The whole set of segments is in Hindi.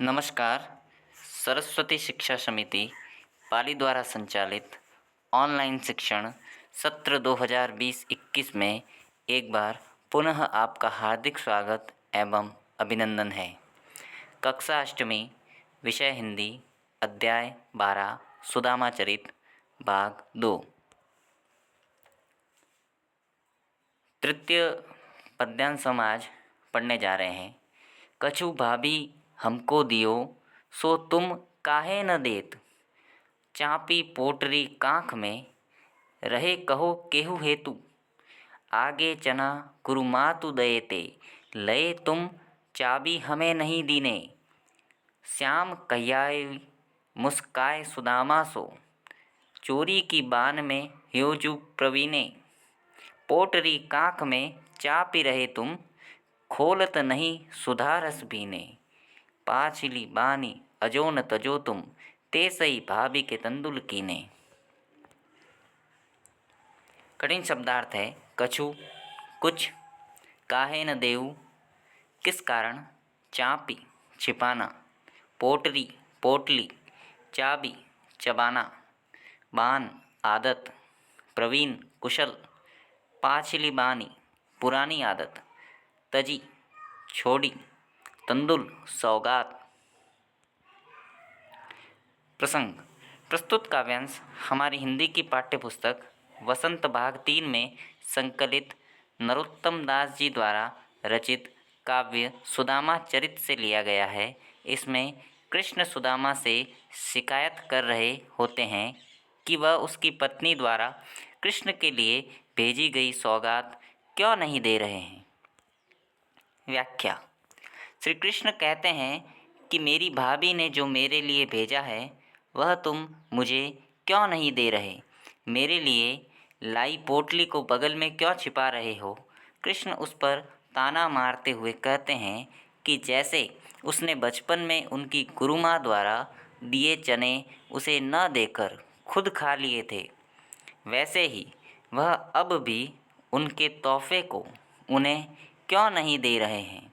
नमस्कार। सरस्वती शिक्षा समिति पाली द्वारा संचालित ऑनलाइन शिक्षण सत्र 2020-21 में एक बार पुनः आपका हार्दिक स्वागत एवं अभिनंदन है। कक्षा अष्टमी, विषय हिंदी, अध्याय 12 सुदामा चरित, भाग 2। तृतीय पद्यांश हम आज पढ़ने जा रहे हैं। कछु भाभी हमको दियो, सो तुम काहे न देत। चापी पोटरी कांख में, रहे कहो केहू हेतु। आगे चना कुरुमातु दये ते, लये तुम चाबी हमें नहीं दीने। श्याम कहियाय मुस्काय सुदामा सो, चोरी की बान में ह्योजु प्रवीणे। पोटरी कांख में चापी रहे तुम, खोलत नहीं सुधा रस पीने। पाछिली बानी अजो न तजो तुम, ते सही भाभी के तंदुल कीने। कठिन शब्दार्थ है कछु कुछ, काहे न देऊ किस कारण, चापी छिपाना, पोटरी पोटली, चाबी चबाना, बान आदत, प्रवीण कुशल, पाछिली बानी पुरानी आदत, तजी छोड़ी, तंदुल सौगात। प्रसंग। प्रस्तुत काव्यांश हमारी हिंदी की पाठ्यपुस्तक वसंत भाग 3 में संकलित नरोत्तम दास जी द्वारा रचित काव्य सुदामा चरित से लिया गया है। इसमें कृष्ण सुदामा से शिकायत कर रहे होते हैं कि वह उसकी पत्नी द्वारा कृष्ण के लिए भेजी गई सौगात क्यों नहीं दे रहे हैं। व्याख्या। श्री कृष्ण कहते हैं कि मेरी भाभी ने जो मेरे लिए भेजा है वह तुम मुझे क्यों नहीं दे रहे। मेरे लिए लाई पोटली को बगल में क्यों छिपा रहे हो। कृष्ण उस पर ताना मारते हुए कहते हैं कि जैसे उसने बचपन में उनकी गुरुमाँ द्वारा दिए चने उसे न देकर खुद खा लिए थे, वैसे ही वह अब भी उनके तोहफे को उन्हें क्यों नहीं दे रहे हैं।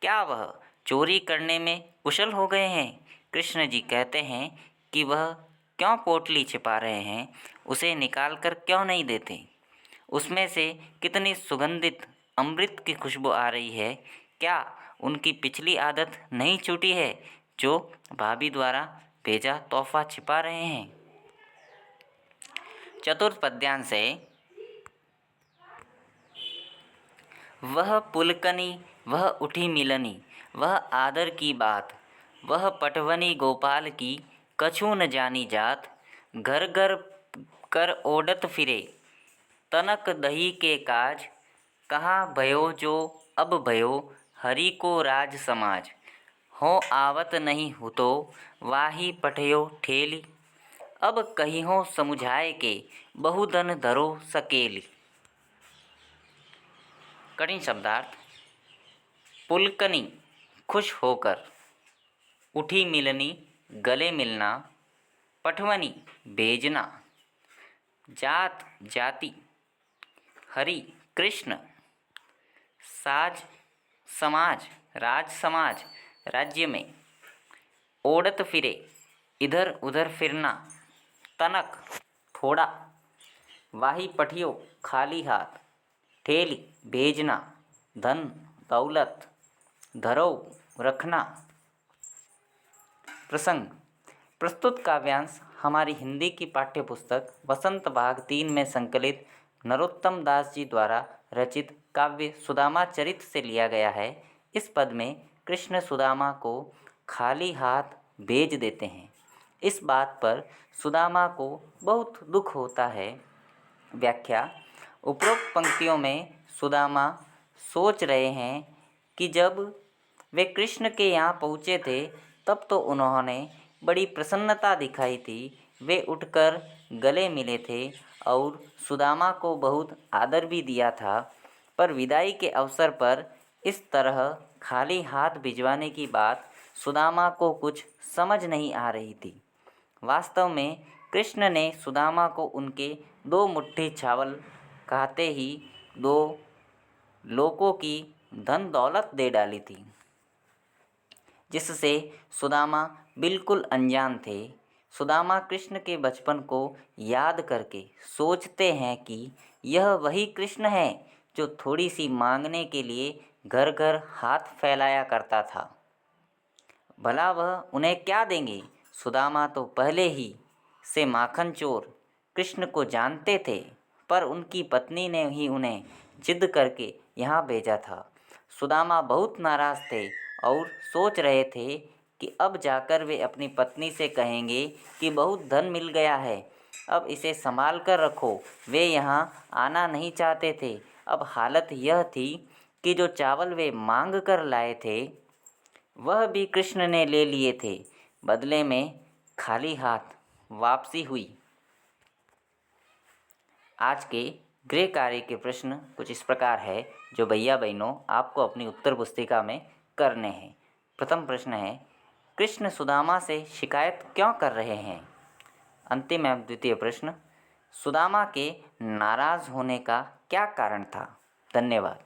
क्या वह चोरी करने में कुशल हो गए हैं। कृष्ण जी कहते हैं कि वह क्यों पोटली छिपा रहे हैं, उसे निकाल कर क्यों नहीं देते। उसमें से कितनी सुगंधित अमृत की खुशबू आ रही है। क्या उनकी पिछली आदत नहीं छूटी है जो भाभी द्वारा भेजा तोहफा छिपा रहे हैं। चतुर्थ पद्यांश है वह पुलकनी वह उठी मिलनी, वह आदर की बात, वह पटवनी गोपाल की कछु न जानी जात। घर घर कर ओडत फिरे, तनक दही के काज, कहाँ भयो जो अब भयो, हरि को राज समाज। हो आवत नहीं हुतो, वाही पठयो ठेली, अब कहियो समुझाए के, बहुधन धरो सकेली। कठिन शब्दार्थ। पुलकनी खुश होकर, उठी मिलनी गले मिलना, पठवनी भेजना, जात जाति, हरि कृष्ण, साज समाज राज समाज राज्य में, ओढ़त फिरे इधर उधर फिरना, तनक थोड़ा, वाही पठियो खाली हाथ, ठेली भेजना, धन दौलत, धरो रखना। प्रसंग। प्रस्तुत काव्यांश हमारी हिंदी की पाठ्यपुस्तक वसंत भाग 3 में संकलित नरोत्तम दास जी द्वारा रचित काव्य सुदामा चरित से लिया गया है। इस पद में कृष्ण सुदामा को खाली हाथ भेज देते हैं। इस बात पर सुदामा को बहुत दुख होता है। व्याख्या। उपरोक्त पंक्तियों में सुदामा सोच रहे हैं कि जब वे कृष्ण के यहाँ पहुँचे थे तब तो उन्होंने बड़ी प्रसन्नता दिखाई थी। वे उठकर गले मिले थे और सुदामा को बहुत आदर भी दिया था, पर विदाई के अवसर पर इस तरह खाली हाथ भिजवाने की बात सुदामा को कुछ समझ नहीं आ रही थी। वास्तव में कृष्ण ने सुदामा को उनके 2 मुट्ठी चावल खाते ही 2 लोकों की धन दौलत दे डाली थी। जिससे सुदामा बिल्कुल अनजान थे। सुदामा कृष्ण के बचपन को याद करके सोचते हैं कि यह वही कृष्ण है जो थोड़ी सी मांगने के लिए घर घर हाथ फैलाया करता था। भला वह उन्हें क्या देंगे? सुदामा तो पहले ही से माखन चोर कृष्ण को जानते थे, पर उनकी पत्नी ने ही उन्हें जिद करके यहाँ भेजा था। सुदामा बहुत नाराज़ थे और सोच रहे थे कि अब जाकर वे अपनी पत्नी से कहेंगे कि बहुत धन मिल गया है, अब इसे संभाल कर रखो। वे यहाँ आना नहीं चाहते थे। अब हालत यह थी कि जो चावल वे मांग कर लाए थे वह भी कृष्ण ने ले लिए थे। बदले में खाली हाथ वापसी हुई। आज के गृह कार्य के प्रश्न कुछ इस प्रकार है, जो भैया बहनों आपको अपनी उत्तर पुस्तिका में करने हैं। प्रथम प्रश्न है, कृष्ण सुदामा से शिकायत क्यों कर रहे हैं? अंतिम एवं द्वितीय प्रश्न, सुदामा के नाराज़ होने का क्या कारण था? धन्यवाद।